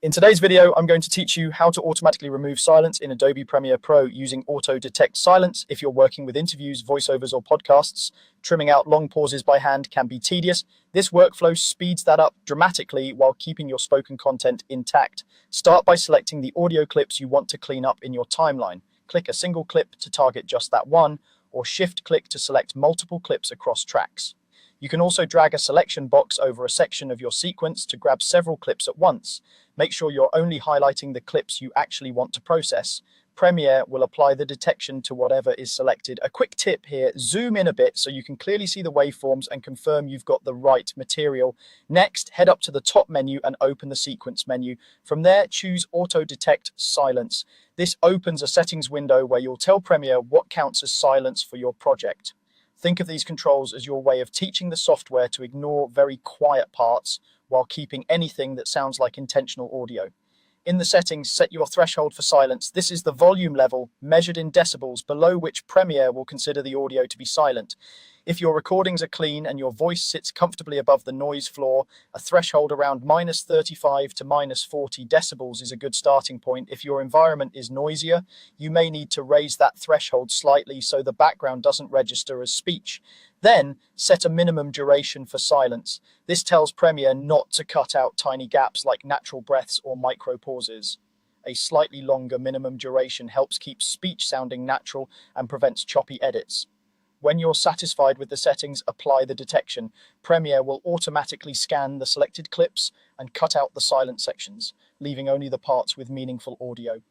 In today's video, I'm going to teach you how to automatically remove silence in Adobe Premiere Pro using Auto Detect Silence. If you're working with interviews, voiceovers, or podcasts, trimming out long pauses by hand can be tedious. This workflow speeds that up dramatically while keeping your spoken content intact. Start by selecting the audio clips you want to clean up in your timeline. Click a single clip to target just that one, or shift-click to select multiple clips across tracks. You can also drag a selection box over a section of your sequence to grab several clips at once. Make sure you're only highlighting the clips you actually want to process. Premiere will apply the detection to whatever is selected. A quick tip here, zoom in a bit so you can clearly see the waveforms and confirm you've got the right material. Next, head up to the top menu and open the sequence menu. From there, choose Auto Detect Silence. This opens a settings window where you'll tell Premiere what counts as silence for your project. Think of these controls as your way of teaching the software to ignore very quiet parts while keeping anything that sounds like intentional audio. In the settings, set your threshold for silence. This is the volume level measured in decibels below which Premiere will consider the audio to be silent. If your recordings are clean and your voice sits comfortably above the noise floor, a threshold around -35 to -40 decibels is a good starting point. If your environment is noisier, you may need to raise that threshold slightly so the background doesn't register as speech. Then, set a minimum duration for silence. This tells Premiere not to cut out tiny gaps like natural breaths or micro pauses. A slightly longer minimum duration helps keep speech sounding natural and prevents choppy edits. When you're satisfied with the settings, apply the detection. Premiere will automatically scan the selected clips and cut out the silent sections, leaving only the parts with meaningful audio.